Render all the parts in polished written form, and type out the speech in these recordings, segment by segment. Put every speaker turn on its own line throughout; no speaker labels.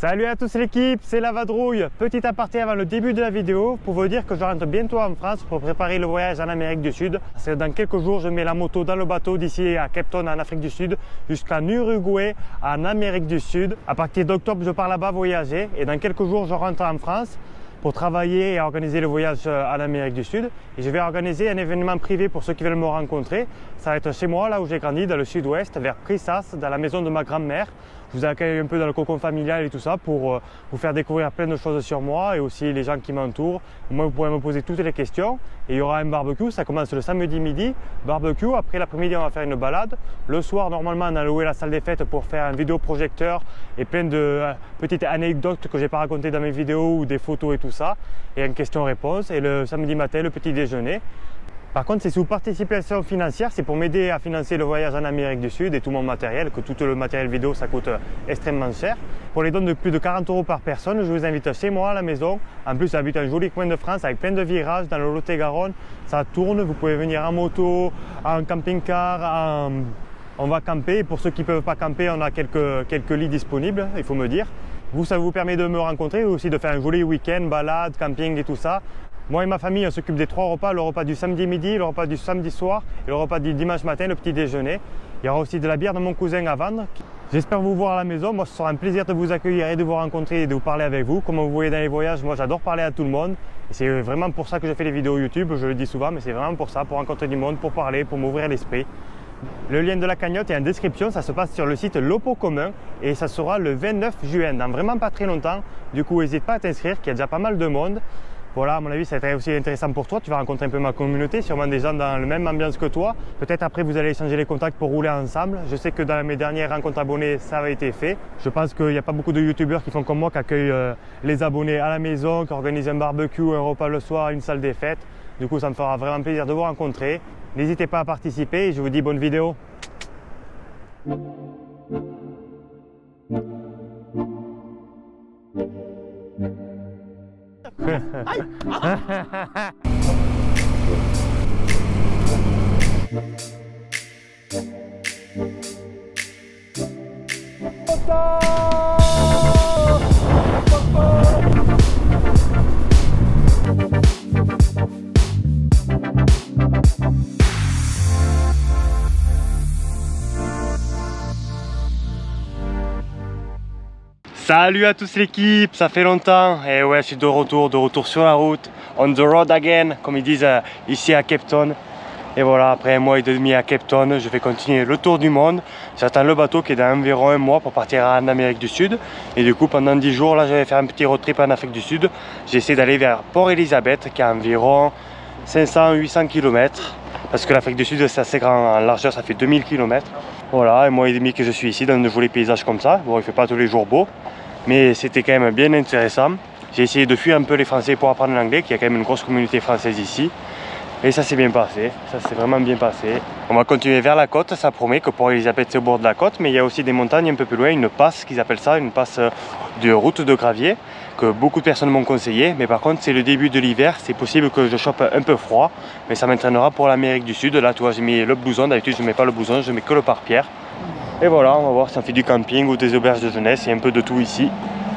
Salut à tous l'équipe, c'est la Vadrouille. Petit aparté avant le début de la vidéo pour vous dire que je rentre bientôt en France pour préparer le voyage en Amérique du Sud. C'est dans quelques jours, je mets la moto dans le bateau d'ici à Cape Town en Afrique du Sud jusqu'en Uruguay en Amérique du Sud. À partir d'octobre, je pars là-bas voyager et dans quelques jours, je rentre en France pour travailler et organiser le voyage en Amérique du Sud. Et je vais organiser un événement privé pour ceux qui veulent me rencontrer. Ça va être chez moi, là où j'ai grandi, dans le sud-ouest, vers Prissas, dans la maison de ma grand-mère. Je vous accueille un peu dans le cocon familial et tout ça pour vous faire découvrir plein de choses sur moi et aussi les gens qui m'entourent. Moi, vous pourrez me poser toutes les questions. Et il y aura un barbecue, ça commence le samedi midi. Barbecue, après l'après-midi, on va faire une balade. Le soir, normalement, on a loué la salle des fêtes pour faire un vidéoprojecteur et plein de petites anecdotes que je n'ai pas racontées dans mes vidéos ou des photos et tout ça. Et une question-réponse. Et le samedi matin, le petit déjeuner. Par contre, c'est sous participation financière, c'est pour m'aider à financer le voyage en Amérique du Sud et tout mon matériel, que tout le matériel vidéo ça coûte extrêmement cher. Pour les dons de plus de 40 € par personne, je vous invite chez moi à la maison. En plus, j'habite un joli coin de France avec plein de virages dans le Lot-et-Garonne. Ça tourne, vous pouvez venir en moto, en camping-car, on va camper. Pour ceux qui ne peuvent pas camper, on a quelques lits disponibles, il faut me dire. Vous, ça vous permet de me rencontrer et aussi de faire un joli week-end, balade, camping et tout ça. Moi et ma famille, on s'occupe des 3 repas, le repas du samedi midi, le repas du samedi soir et le repas du dimanche matin, le petit déjeuner. Il y aura aussi de la bière de mon cousin à vendre. J'espère vous voir à la maison. Moi, ce sera un plaisir de vous accueillir et de vous rencontrer et de vous parler avec vous. Comme vous voyez dans les voyages, moi j'adore parler à tout le monde. C'est vraiment pour ça que je fais les vidéos YouTube, je le dis souvent, mais c'est vraiment pour ça, pour rencontrer du monde, pour parler, pour m'ouvrir l'esprit. Le lien de la cagnotte est en description, ça se passe sur le site Lopo Commun et ça sera le 29 juin, dans vraiment pas très longtemps. Du coup, n'hésite pas à t'inscrire, qu'il y a déjà pas mal de monde. Voilà, à mon avis, ça va être aussi intéressant pour toi. Tu vas rencontrer un peu ma communauté, sûrement des gens dans la même ambiance que toi. Peut-être après, vous allez échanger les contacts pour rouler ensemble. Je sais que dans mes dernières rencontres abonnés, ça a été fait. Je pense qu'il n'y a pas beaucoup de youtubeurs qui font comme moi, qui accueillent les abonnés à la maison, qui organisent un barbecue, un repas le soir, une salle des fêtes. Du coup, ça me fera vraiment plaisir de vous rencontrer. N'hésitez pas à participer et je vous dis bonne vidéo. Salut à tous l'équipe, ça fait longtemps et ouais, je suis de retour sur la route, on the road again, comme ils disent ici à Cape Town. Et voilà, après un mois et demi à Cape Town, je vais continuer le tour du monde. J'attends le bateau qui est dans environ un mois pour partir en Amérique du Sud. Et du coup, pendant 10 jours, là, je vais faire un petit road trip en Afrique du Sud. J'essaie d'aller vers Port Elizabeth, qui est à environ 500-800 km. Parce que l'Afrique du Sud, c'est assez grand en largeur, ça fait 2000 km. Voilà, un mois et demi que je suis ici, dans de jolis paysages comme ça. Bon, il ne fait pas tous les jours beau, mais c'était quand même bien intéressant. J'ai essayé de fuir un peu les Français pour apprendre l'anglais, qu'il y a quand même une grosse communauté française ici. Et ça s'est bien passé, ça s'est vraiment bien passé. On va continuer vers la côte, ça promet que Port Elizabeth c'est au bord de la côte, mais il y a aussi des montagnes un peu plus loin, une passe qu'ils appellent ça, une passe de route de gravier, que beaucoup de personnes m'ont conseillé. Mais par contre c'est le début de l'hiver, c'est possible que je chope un peu froid, mais ça m'entraînera pour l'Amérique du Sud. Là tu vois, j'ai mis le blouson, d'habitude je ne mets pas le blouson, je mets que le pare-pierre. Et voilà, on va voir si on fait du camping ou des auberges de jeunesse, il y a un peu de tout ici.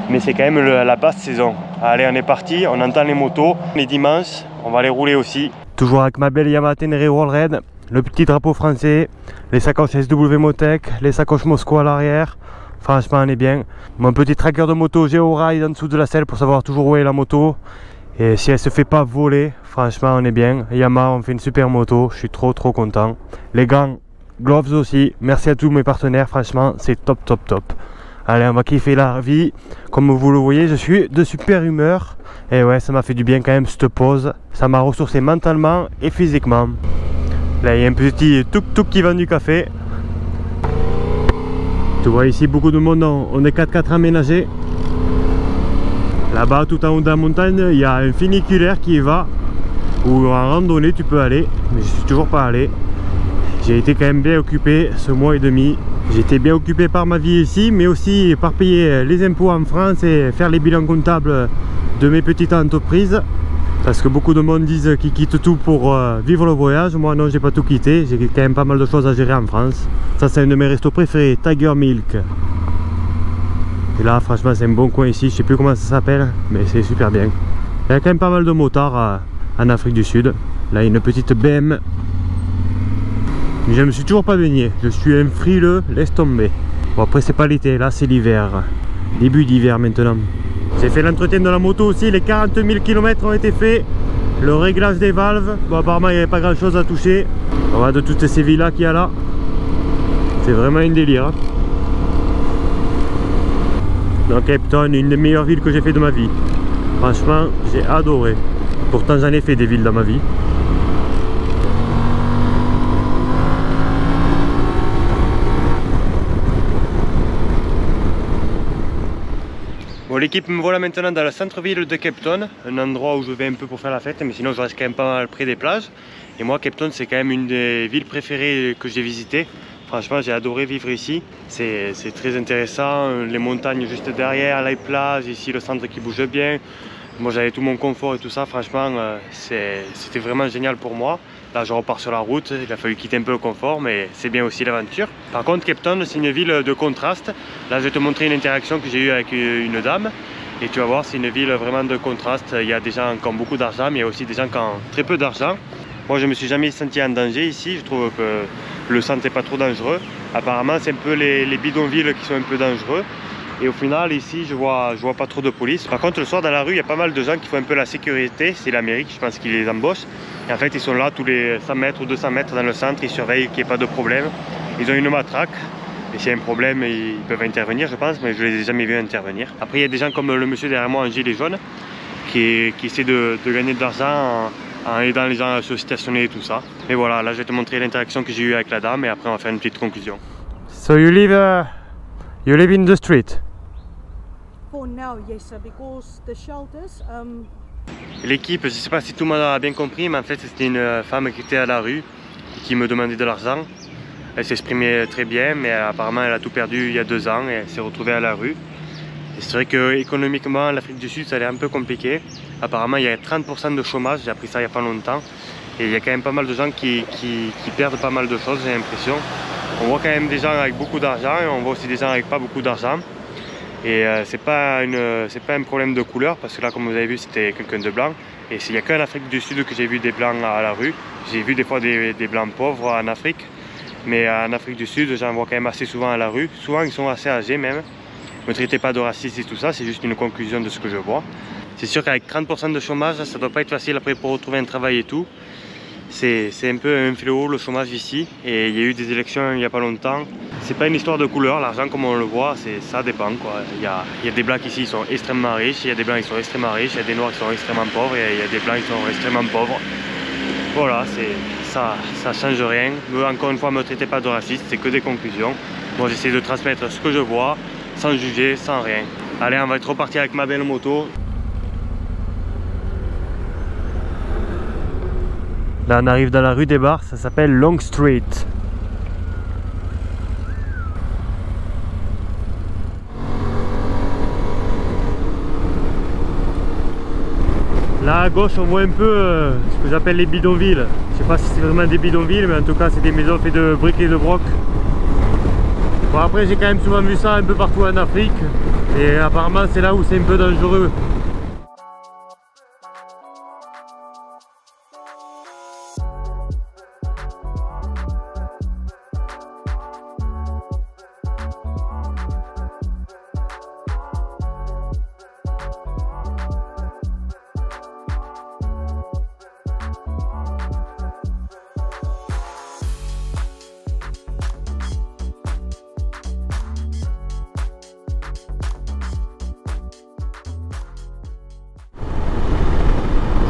Mais c'est quand même la basse saison. Allez, on est parti, on entend les motos. Les dimanches, on va les rouler aussi. Toujours avec ma belle Yamaha Tenere Rollred, le petit drapeau français, les sacoches SW Motec, les sacoches Mosco à l'arrière. Franchement, on est bien. Mon petit tracker de moto Georide en dessous de la selle pour savoir toujours où est la moto. Et si elle se fait pas voler, franchement, on est bien. Yamaha, on fait une super moto, je suis trop content. Les gants, gloves aussi. Merci à tous mes partenaires, franchement, c'est top. Allez, on va kiffer la vie. Comme vous le voyez, je suis de super humeur. Et ouais, ça m'a fait du bien quand même cette pause. Ça m'a ressourcé mentalement et physiquement. Là, il y a un petit tuk-tuk qui vend du café. Tu vois ici beaucoup de monde, on est 4x4 aménagés. Là-bas, tout en haut de la montagne, il y a un funiculaire qui y va. Ou en randonnée, tu peux aller. Mais je suis toujours pas allé. J'ai été quand même bien occupé ce mois et demi. J'étais bien occupé par ma vie ici, mais aussi par payer les impôts en France et faire les bilans comptables de mes petites entreprises. Parce que beaucoup de monde disent qu'ils quittent tout pour vivre le voyage. Moi non, j'ai pas tout quitté, j'ai quand même pas mal de choses à gérer en France. Ça c'est un de mes restos préférés, Tiger Milk. Et là franchement c'est un bon coin ici, je sais plus comment ça s'appelle, mais c'est super bien. Il y a quand même pas mal de motards en Afrique du Sud. Là une petite BM. Mais je me suis toujours pas baigné, je suis un frileux, laisse tomber. Bon après c'est pas l'été, là c'est l'hiver. Début d'hiver maintenant. J'ai fait l'entretien de la moto aussi, les 40 000 km ont été faits. Le réglage des valves, bon apparemment il n'y avait pas grand chose à toucher. On va de toutes ces villas qu'il y a là. C'est vraiment un délire. Hein. Donc Cape Town, une des meilleures villes que j'ai fait de ma vie. Franchement, j'ai adoré. Pourtant j'en ai fait des villes dans ma vie. Bon, l'équipe me voilà maintenant dans le centre-ville de Cape Town, un endroit où je vais un peu pour faire la fête, mais sinon je reste quand même pas mal près des plages. Et moi, Cape Town, c'est quand même une des villes préférées que j'ai visitées. Franchement, j'ai adoré vivre ici. C'est très intéressant, les montagnes juste derrière, les plages, ici le centre qui bouge bien. Moi, j'avais tout mon confort et tout ça, franchement, c'était vraiment génial pour moi. Là, je repars sur la route, il a fallu quitter un peu le confort, mais c'est bien aussi l'aventure. Par contre, Cape Town, c'est une ville de contraste. Là, je vais te montrer une interaction que j'ai eue avec une dame. Et tu vas voir, c'est une ville vraiment de contraste. Il y a des gens qui ont beaucoup d'argent, mais il y a aussi des gens qui ont très peu d'argent. Moi, je ne me suis jamais senti en danger ici. Je trouve que le centre n'est pas trop dangereux. Apparemment, c'est un peu les bidonvilles qui sont un peu dangereux. Et au final, ici, je vois pas trop de police. Par contre, le soir, dans la rue, il y a pas mal de gens qui font un peu la sécurité. C'est l'Amérique, je pense qu'ils les embauchent. Et en fait, ils sont là tous les 100 mètres ou 200 mètres dans le centre. Ils surveillent qu'il n'y ait pas de problème. Ils ont une matraque. Et s'il y a un problème, ils peuvent intervenir, je pense. Mais je ne les ai jamais vus intervenir. Après, il y a des gens comme le monsieur derrière moi en gilet jaune qui essaie de gagner de l'argent en aidant les gens à se stationner et tout ça. Et voilà, là, je vais te montrer l'interaction que j'ai eue avec la dame. Et après, on va faire une petite conclusion. So you live in the street?
For now, yes, sir, because the shelters.
L'équipe, je ne sais pas si tout le monde a bien compris, mais en fait c'était une femme qui était à la rue et qui me demandait de l'argent. Elle s'exprimait très bien, mais apparemment elle a tout perdu il y a 2 ans et elle s'est retrouvée à la rue. Et c'est vrai qu'économiquement, l'Afrique du Sud, ça a l'air un peu compliqué. Apparemment, il y a 30% de chômage, j'ai appris ça il n'y a pas longtemps. Et il y a quand même pas mal de gens qui perdent pas mal de choses, j'ai l'impression. On voit quand même des gens avec beaucoup d'argent et on voit aussi des gens avec pas beaucoup d'argent. Et c'est pas un problème de couleur, parce que là, comme vous avez vu, c'était quelqu'un de blanc. Et il n'y a qu'en Afrique du Sud que j'ai vu des blancs à la rue. J'ai vu des fois des blancs pauvres en Afrique. Mais en Afrique du Sud, j'en vois quand même assez souvent à la rue. Souvent, ils sont assez âgés même. Ne me traitez pas de raciste et tout ça, c'est juste une conclusion de ce que je vois. C'est sûr qu'avec 30% de chômage, ça doit pas être facile après pour retrouver un travail et tout. C'est un peu un fléau le chômage ici, et il y a eu des élections il n'y a pas longtemps. C'est pas une histoire de couleur, l'argent comme on le voit, ça dépend quoi. Il y a des blancs ici qui sont extrêmement riches, il y a des blancs qui sont extrêmement riches, il y a des noirs qui sont extrêmement pauvres, et il y a des blancs qui sont extrêmement pauvres. Voilà, ça change rien. Mais encore une fois, ne me traitez pas de raciste, c'est que des conclusions. Moi j'essaie de transmettre ce que je vois, sans juger, sans rien. Allez, on va être reparti avec ma belle moto. Là on arrive dans la rue des Bars, ça s'appelle Long Street. Là à gauche on voit un peu ce que j'appelle les bidonvilles. Je sais pas si c'est vraiment des bidonvilles, mais en tout cas c'est des maisons faites de briques et de broc. Bon après j'ai quand même souvent vu ça un peu partout en Afrique. Et apparemment c'est là où c'est un peu dangereux.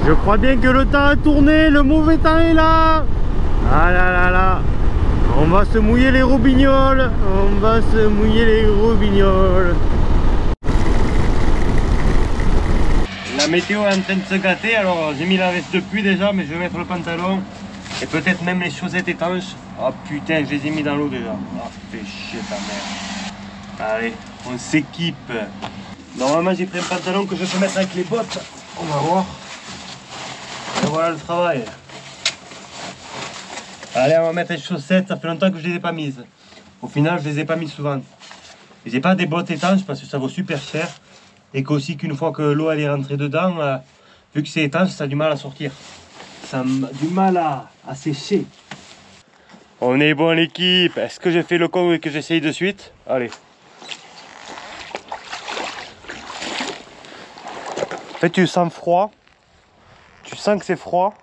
Je crois bien que le temps a tourné, le mauvais temps est là. Ah là là là. On va se mouiller les robignoles. On va se mouiller les robignoles. La météo est en train de se gâter, alors j'ai mis la veste de pluie déjà, mais je vais mettre le pantalon. Et peut-être même les chaussettes étanches. Oh putain, je les ai mis dans l'eau déjà. Ah, fais chier ta mère. Allez, on s'équipe. Normalement j'ai pris un pantalon que je peux mettre avec les bottes. On va voir. Et voilà le travail. Allez, on va mettre les chaussettes, ça fait longtemps que je les ai pas mises. Au final, je les ai pas mises souvent. Et c'est pas des bottes étanches parce que ça vaut super cher. Et qu'aussi qu'une fois que l'eau elle est rentrée dedans, vu que c'est étanche, ça a du mal à sortir. Ça a du mal à sécher. On est bon l'équipe. Est-ce que je fais le con et que j'essaye de suite? Allez. En fait tu sens froid. Tu sens que c'est froid.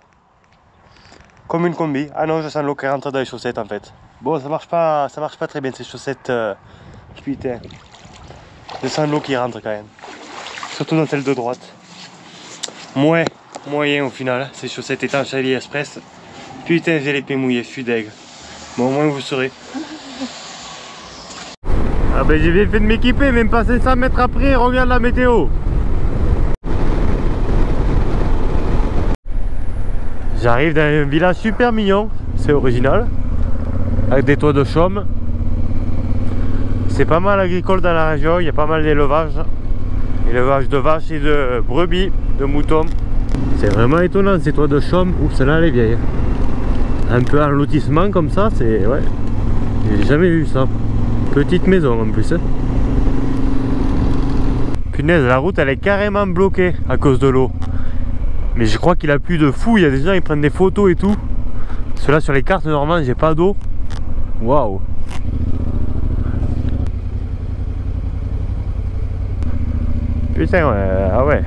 Comme une combi. Ah non, je sens l'eau qui rentre dans les chaussettes en fait. Bon, ça marche pas très bien ces chaussettes. Putain. Je sens l'eau qui rentre quand même. Surtout dans celle de droite. Moyen au final. Ces chaussettes étanches AliExpress. Putain, j'ai les pieds mouillés, je suis deg. Bon, au moins vous saurez. Ah ben j'ai bien fait de m'équiper, même pas 500 mètres après, regarde la météo. J'arrive dans un village super mignon, c'est original, avec des toits de chaume. C'est pas mal agricole dans la région, il y a pas mal d'élevage. Élevage de vaches et de brebis, de moutons. C'est vraiment étonnant ces toits de chaume. Oups, celle-là elle est vieille. Un peu un lotissement comme ça, c'est... ouais. J'ai jamais vu ça. Petite maison en plus. Punaise, la route elle est carrément bloquée à cause de l'eau. Mais je crois qu'il a plu de fou, il y a des gens qui prennent des photos et tout. Cela sur les cartes normalement j'ai pas d'eau. Waouh. Putain ouais, ah ouais.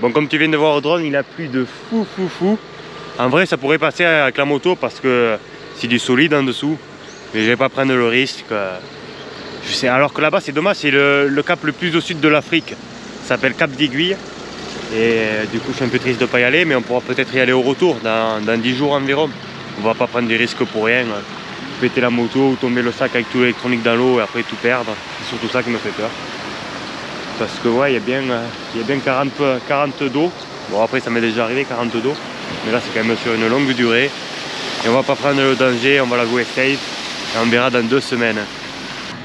Bon, comme tu viens de voir au drone, il a plu de fou. En vrai, ça pourrait passer avec la moto parce que c'est du solide en dessous. Mais je vais pas prendre le risque. Je sais, alors que là-bas, c'est dommage, c'est le cap le plus au sud de l'Afrique. Ça s'appelle Cap d'Aiguille. Et du coup, je suis un peu triste de ne pas y aller, mais on pourra peut-être y aller au retour dans 10 jours environ. On va pas prendre des risques pour rien. Péter la moto ou tomber le sac avec tout l'électronique dans l'eau et après tout perdre. C'est surtout ça qui me fait peur. Parce que ouais, il y a bien 40 d'eau. Bon après ça m'est déjà arrivé 40 d'eau. Mais là c'est quand même sur une longue durée. Et on va pas prendre le danger, on va la jouer safe. Et on verra dans 2 semaines.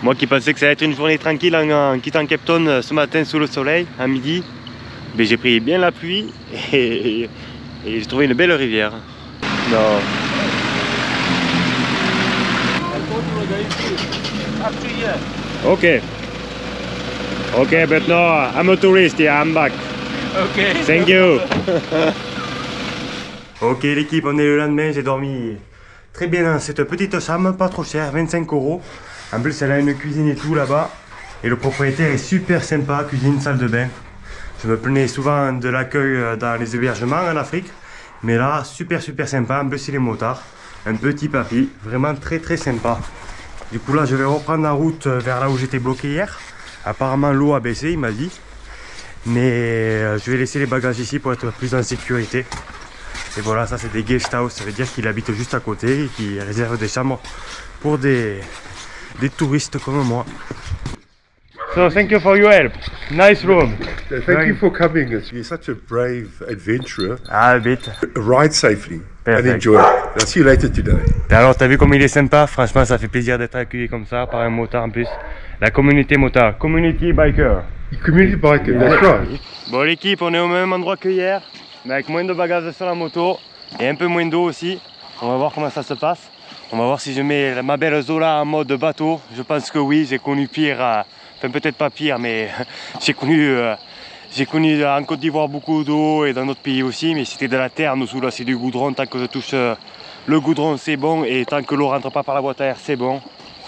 Moi qui pensais que ça allait être une journée tranquille en quittant Cape Town ce matin sous le soleil, à midi. Mais j'ai pris bien la pluie et j'ai trouvé une belle rivière. Non. Ok. Ok, but no, I'm a tourist, yeah, I'm back.
Okay.
Thank you. Ok l'équipe, on est le lendemain, j'ai dormi très bien dans cette petite chambre, pas trop cher, 25 €. En plus elle a une cuisine et tout là-bas. Et le propriétaire est super sympa, cuisine, salle de bain. Je me plaignais souvent de l'accueil dans les hébergements en Afrique. Mais là, super sympa, en plus il est motard. Un petit papy, vraiment très sympa. Du coup là je vais reprendre la route vers là où j'étais bloqué hier. Apparemment l'eau a baissé, il m'a dit. Mais je vais laisser les bagages ici pour être plus en sécurité. Et voilà, ça c'est des guest house, ça veut dire qu'il habite juste à côté et qu'il réserve des chambres pour des touristes comme moi. So thank you for your help. Nice room.
Thank you for coming. You're such a brave adventurer.
Ah, a bit.
Ride safely
Perfect.
and enjoy it. I'll see you later today.
Et alors, t'as vu comme il est sympa? Franchement, ça fait plaisir d'être accueilli comme ça par un motard en plus. La communauté motard, community biker.
Community biker, that's right.
Bon l'équipe, on est au même endroit que hier, mais avec moins de bagages sur la moto et un peu moins d'eau aussi. On va voir comment ça se passe. On va voir si je mets ma belle Zola en mode bateau. Je pense que oui, j'ai connu pire, enfin peut-être pas pire, mais j'ai connu en Côte d'Ivoire beaucoup d'eau et dans d'autres pays aussi, mais c'était de la terre. Nous, là c'est du goudron. Tant que je touche le goudron c'est bon, et tant que l'eau rentre pas par la boîte à air c'est bon.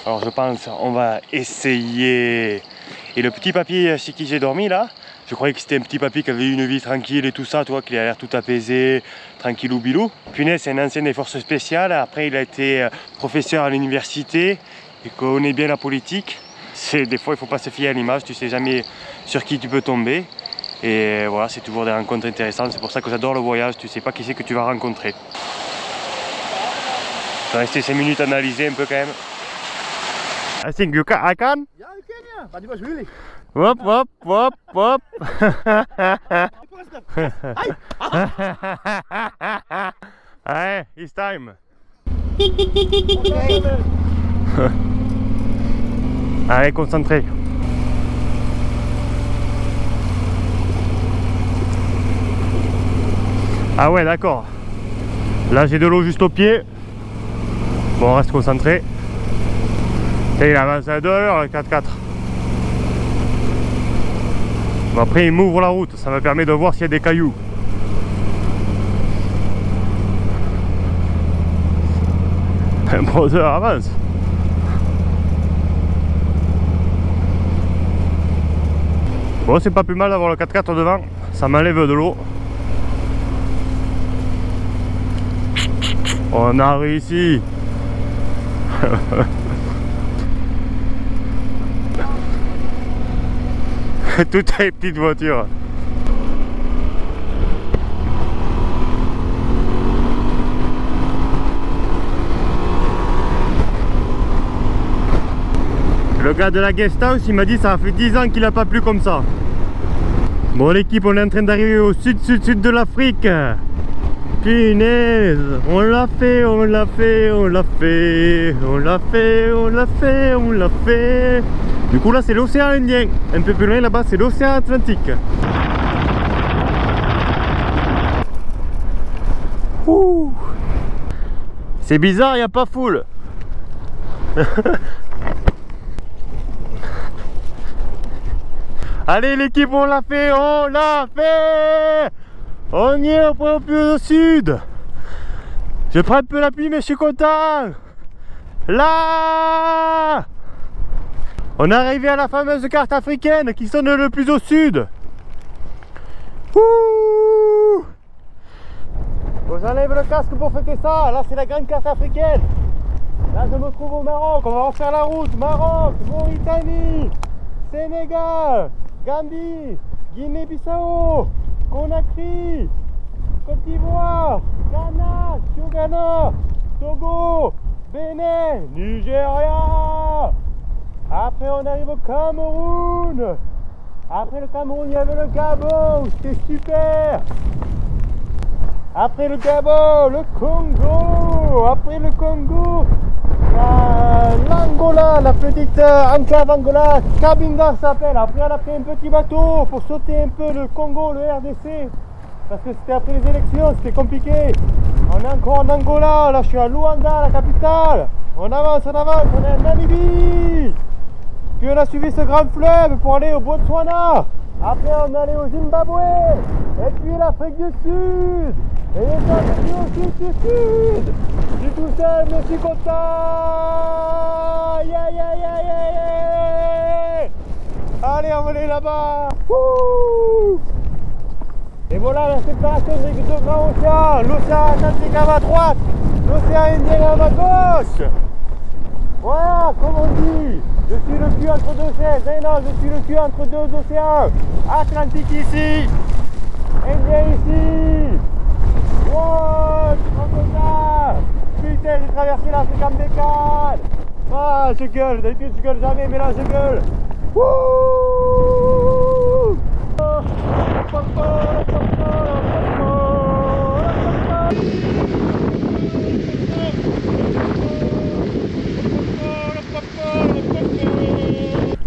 Alors je pense on va essayer. Et le petit papy chez qui j'ai dormi là, je croyais que c'était un petit papy qui avait eu une vie tranquille et tout ça, tu vois, qu'il a l'air tout apaisé, tranquillou bilou. Punaise, c'est un ancien des forces spéciales, après il a été professeur à l'université, il connaît bien la politique. Des fois il faut pas se fier à l'image, tu sais jamais sur qui tu peux tomber. Et voilà, c'est toujours des rencontres intéressantes, c'est pour ça que j'adore le voyage, tu sais pas qui c'est que tu vas rencontrer. Je vais rester 5 minutes à analyser un peu quand même. I think I can?
Ja, you can, yeah. But it was really.
Whoop. Hey, it's time. Allez, concentré. Ah ouais, d'accord. Là, j'ai de l'eau juste au pied. Bon, on reste concentré. Et il avance à 2 à l'heure, le 4x4. Bon, après, il m'ouvre la route. Ça me permet de voir s'il y a des cailloux. Un brother avance. Bon, c'est pas plus mal d'avoir le 4x4 devant. Ça m'enlève de l'eau. On a réussi. Toutes les petites voitures. Le gars de la guest house, il m'a dit ça fait 10 ans qu'il n'a pas plu comme ça. Bon l'équipe, on est en train d'arriver au sud de l'Afrique. Punaise, on l'a fait, on l'a fait, on l'a fait, on l'a fait, on l'a fait, on l'a fait. Du coup là c'est l'océan Indien. Un peu plus loin là-bas c'est l'océan Atlantique. C'est bizarre, il n'y a pas foule. Allez l'équipe, on l'a fait, on l'a fait. On y est au point plus au sud. Je prends un peu la pluie mais je suis content. Là, on est arrivé à la fameuse carte africaine qui sonne le plus au sud. Ouh, bon, j'enlève le casque pour fêter ça. Là c'est la grande carte africaine. Là je me trouve au Maroc. On va refaire la route. Maroc, Mauritanie, Sénégal, Gambie, Guinée-Bissau, Conakry, Côte d'Ivoire, Ghana, Uganda, Togo, Bénin, Nigeria. Après on arrive au Cameroun. Après le Cameroun il y avait le Gabon, c'était super. Après le Gabon, le Congo. Après le Congo, l'Angola, la petite enclave Angola, Cabinda s'appelle. Après on a pris un petit bateau pour sauter un peu le Congo, le RDC. Parce que c'était après les élections, c'était compliqué. On est encore en Angola, là je suis à Luanda, la capitale. On avance, on est en Namibie. Puis on a suivi ce grand fleuve pour aller au Botswana. Après on est allé au Zimbabwe. Et puis l'Afrique du Sud. Et les États-Unis aussi du Sud. Je suis tout seul, mais je suis content. Yeah, yeah, yeah, yeah, yeah. Allez, on va aller là-bas. Et voilà la séparation des deux grands océans. L'océan Atlantique à ma droite, l'océan Indien à ma gauche. Voilà, comme on dit, je suis le cul entre deux chaises. Non, je suis le cul entre deux océans. Atlantique ici, Indien ici. Wow, je suis trop content. Putain, j'ai traversé l'Afrique en bécane. Ah, je gueule, d'habitude je gueule jamais, mais là je gueule. Wouh.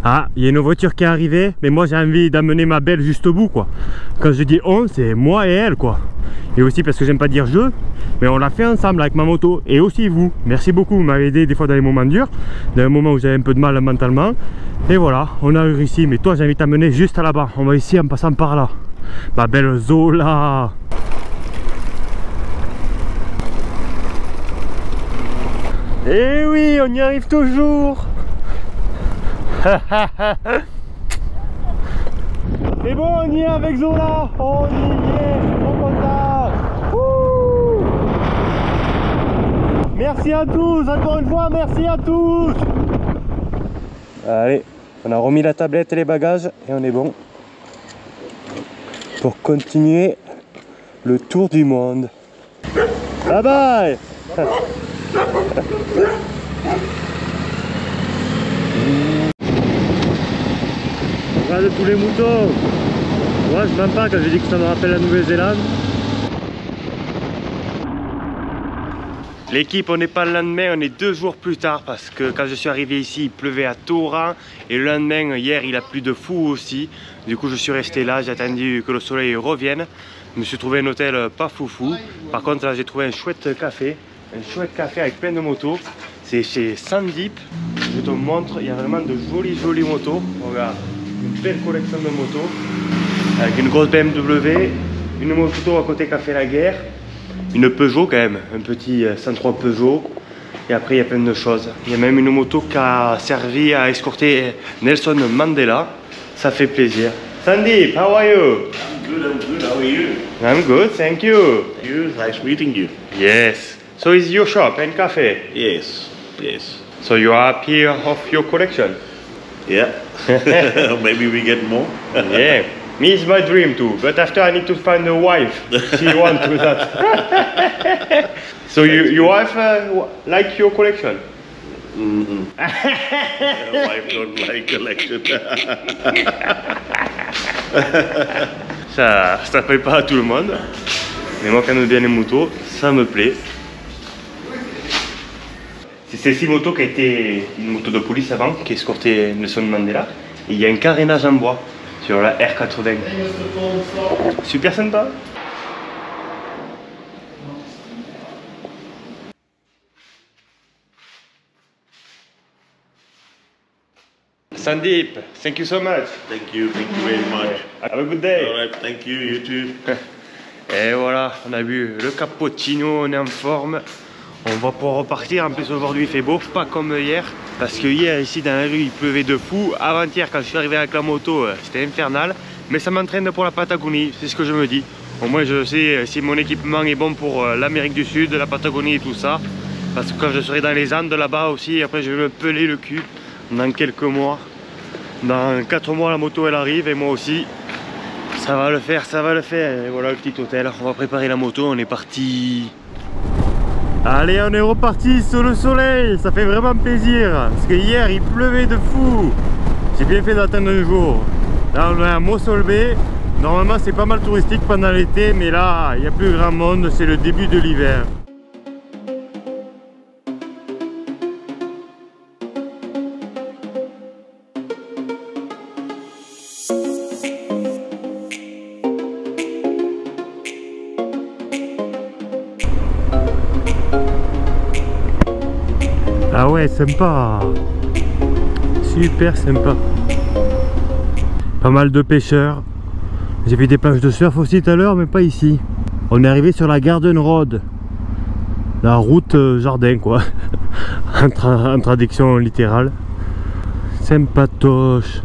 Ah, il y a une voiture qui est arrivée, mais moi j'ai envie d'amener ma belle juste au bout quoi. Quand je dis on, c'est moi et elle quoi. Et aussi parce que j'aime pas dire je, mais on l'a fait ensemble avec ma moto. Et aussi vous, merci beaucoup, vous m'avez aidé des fois dans les moments durs, dans les moments où j'avais un peu de mal mentalement. Et voilà, on a réussi, mais toi j'ai envie de t'amener juste là-bas. On va ici en passant par là. Ma belle Zola. Et oui, on y arrive toujours. C'est bon, on y est avec Zola. On y est, je suis trop content. Wouh. Merci à tous, encore une fois, merci à tous. Allez, on a remis la tablette et les bagages et on est bon pour continuer le tour du monde. Bye bye. Regarde tous les moutons. Moi je mens pas quand j'ai dit que ça me rappelle la Nouvelle-Zélande. L'équipe, on n'est pas le lendemain, on est 2 jours plus tard parce que quand je suis arrivé ici, il pleuvait à torrent et le lendemain, hier, il a plu de fou aussi. Du coup, je suis resté là, j'ai attendu que le soleil revienne. Je me suis trouvé un hôtel pas foufou. Par contre, là, j'ai trouvé un chouette café avec plein de motos. C'est chez Sandeep. Je te montre, il y a vraiment de jolies motos. Regarde, une belle collection de motos avec une grosse BMW, une moto à côté qui a fait la guerre. Une Peugeot quand même, un petit 103 Peugeot. Et après il y a plein de choses. Il y a même une moto qui a servi à escorter Nelson Mandela. Ça fait plaisir. Sandeep, how are you?
I'm good. How are you?
I'm good, thank you.
Nice meeting you.
Yes. So it's your shop and cafe?
Yes. Yes.
So you are happy of your collection?
Yeah. Maybe we get more.
Yeah. Me is my dream too, but after I need to find a wife. She wants to that. So your wife like your collection?
Wife don't like collection.
Ça plaît pas à tout le monde. Mais moi, quand j'aime bien les motos, ça me plaît. C'est celle-ci moto qui a été une moto de police avant, qui escortait Nelson Mandela. Et il y a un carénage en bois sur la R80. Super sympa. Sandeep, thank you so much.
Thank you very much.
Have a good day.
Alright, thank you, you too.
Et voilà, on a bu le cappuccino, on est en forme. On va pouvoir repartir, en plus aujourd'hui il fait beau, pas comme hier. Parce que hier ici dans la rue il pleuvait de fou. Avant-hier quand je suis arrivé avec la moto c'était infernal. Mais ça m'entraîne pour la Patagonie, c'est ce que je me dis. Au moins je sais si mon équipement est bon pour l'Amérique du Sud, la Patagonie et tout ça. Parce que quand je serai dans les Andes là-bas aussi, après je vais me peler le cul dans quelques mois. Dans 4 mois la moto elle arrive et moi aussi. Ça va le faire, ça va le faire. Et voilà le petit hôtel, on va préparer la moto, on est parti. Allez, on est reparti sous le soleil, ça fait vraiment plaisir. Parce que hier il pleuvait de fou. J'ai bien fait d'attendre un jour. Là on est à Mossolbe. Normalement c'est pas mal touristique pendant l'été, mais là il n'y a plus grand monde, c'est le début de l'hiver. Ah ouais, sympa. Super sympa. Pas mal de pêcheurs. J'ai vu des plages de surf aussi tout à l'heure, mais pas ici. On est arrivé sur la Garden Road. La route jardin quoi. en traduction littérale. Sympatoche.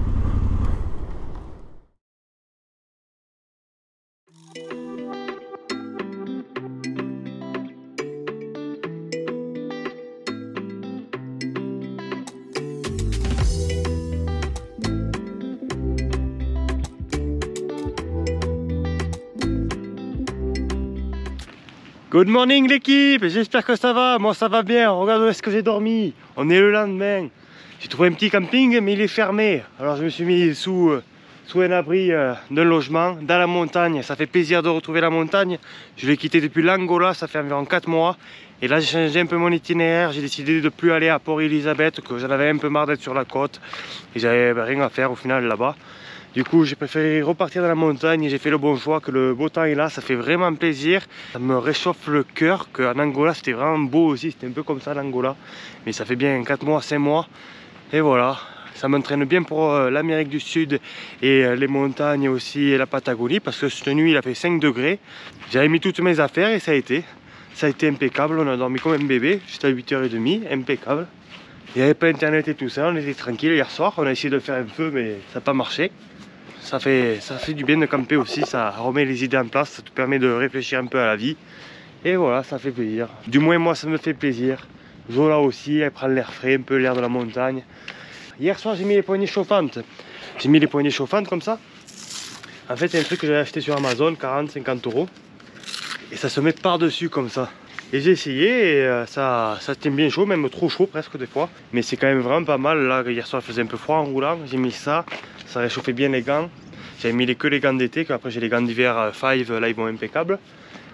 Good morning l'équipe, j'espère que ça va, moi ça va bien, regarde où est-ce que j'ai dormi, on est le lendemain. J'ai trouvé un petit camping mais il est fermé, alors je me suis mis sous un abri d'un logement, dans la montagne, ça fait plaisir de retrouver la montagne. Je l'ai quitté depuis l'Angola, ça fait environ 4 mois. Et là j'ai changé un peu mon itinéraire, j'ai décidé de ne plus aller à Port-Élisabeth, que j'en avais un peu marre d'être sur la côte. Et j'avais rien à faire au final là-bas. Du coup j'ai préféré repartir dans la montagne et j'ai fait le bon choix, que le beau temps est là, ça fait vraiment plaisir. Ça me réchauffe le cœur, qu'en Angola c'était vraiment beau aussi, c'était un peu comme ça l'Angola. Mais ça fait bien 4 mois, 5 mois. Et voilà, ça m'entraîne bien pour l'Amérique du Sud et les montagnes aussi et la Patagonie. Parce que cette nuit il a fait 5 degrés. J'avais mis toutes mes affaires et ça a été impeccable, on a dormi comme un bébé, juste à 8h30, impeccable. Il n'y avait pas internet et tout ça, on était tranquille hier soir, on a essayé de faire un feu mais ça n'a pas marché. Ça fait du bien de camper aussi, ça remet les idées en place, ça te permet de réfléchir un peu à la vie. Et voilà, ça fait plaisir. Du moins moi ça me fait plaisir. Zola aussi, elle prend l'air frais, un peu l'air de la montagne. Hier soir j'ai mis les poignées chauffantes. J'ai mis les poignées chauffantes comme ça. En fait c'est un truc que j'avais acheté sur Amazon, 40-50 €. Et ça se met par-dessus comme ça. Et j'ai essayé et ça tient bien chaud, même trop chaud presque des fois. Mais c'est quand même vraiment pas mal. Là hier soir il faisait un peu froid en roulant, j'ai mis ça. Ça réchauffait bien les gants. J'avais mis que les gants d'été, qu'après j'ai les gants d'hiver 5, là ils vont impeccables.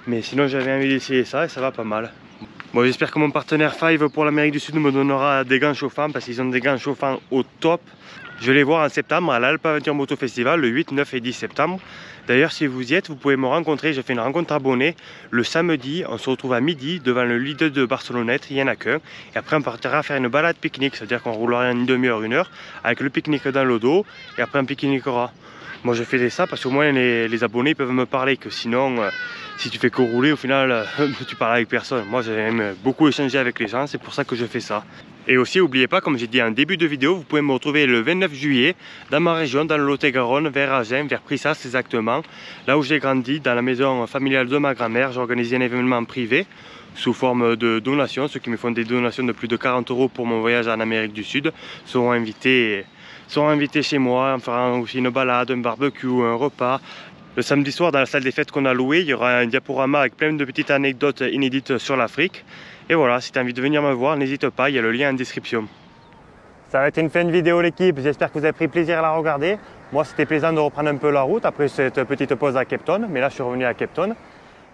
Mais sinon j'avais envie d'essayer ça et ça va pas mal. Bon, j'espère que mon partenaire Five pour l'Amérique du Sud me donnera des gants chauffants parce qu'ils ont des gants chauffants au top. Je vais les voir en septembre à l'Alpe Aventure Moto Festival le 8, 9 et 10 septembre. D'ailleurs, si vous y êtes, vous pouvez me rencontrer. Je fais une rencontre abonnée le samedi. On se retrouve à midi devant le Lidl de Barcelonnette. Il n'y en a qu'un. Et après, on partira faire une balade pique-nique. C'est-à-dire qu'on roulera une demi-heure, une heure avec le pique-nique dans le dos. Et après, on pique-niquera. Moi, je fais ça parce qu'au moins les abonnés peuvent me parler. Que sinon, si tu fais que rouler, au final, tu parles avec personne. Moi, j'aime beaucoup échanger avec les gens. C'est pour ça que je fais ça. Et aussi, n'oubliez pas, comme j'ai dit en début de vidéo, vous pouvez me retrouver le 29 juillet dans ma région, dans le Lot-et-Garonne, vers Agen, vers Prissas exactement. Là où j'ai grandi, dans la maison familiale de ma grand-mère, j'ai organisé un événement privé sous forme de donation. Ceux qui me font des donations de plus de 40 € pour mon voyage en Amérique du Sud seront invités chez moi. On fera aussi une balade, un barbecue, un repas. Le samedi soir, dans la salle des fêtes qu'on a louée, il y aura un diaporama avec plein de petites anecdotes inédites sur l'Afrique. Et voilà, si tu as envie de venir me voir, n'hésite pas, il y a le lien en description. Ça va être une fin de vidéo l'équipe, j'espère que vous avez pris plaisir à la regarder. Moi c'était plaisant de reprendre un peu la route après cette petite pause à Cape Town, mais là je suis revenu à Cape Town.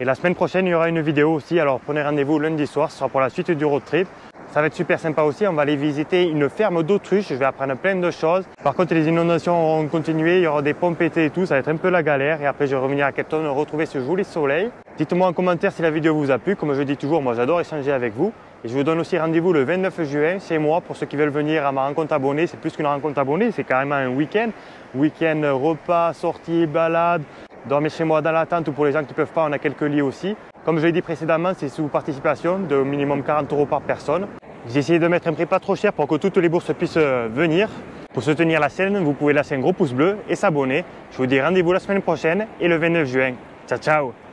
Et la semaine prochaine il y aura une vidéo aussi, alors prenez rendez-vous lundi soir, ce sera pour la suite du road trip. Ça va être super sympa aussi, on va aller visiter une ferme d'autruches, je vais apprendre plein de choses. Par contre les inondations vont continuer, il y aura des ponts pétés et tout, ça va être un peu la galère. Et après je vais revenir à Cape Town, retrouver ce joli soleil. Dites-moi en commentaire si la vidéo vous a plu, comme je dis toujours, moi j'adore échanger avec vous. Et je vous donne aussi rendez-vous le 29 juin chez moi pour ceux qui veulent venir à ma rencontre abonnée. C'est plus qu'une rencontre abonnée, c'est carrément un week-end. Week-end, repas, sortie, balade, dormir chez moi dans la tente ou pour les gens qui ne peuvent pas, on a quelques lits aussi. Comme je l'ai dit précédemment, c'est sous participation de minimum 40 € par personne. J'ai essayé de mettre un prix pas trop cher pour que toutes les bourses puissent venir. Pour soutenir la chaîne, vous pouvez lâcher un gros pouce bleu et s'abonner. Je vous dis rendez-vous la semaine prochaine et le 29 juin. Ciao, ciao!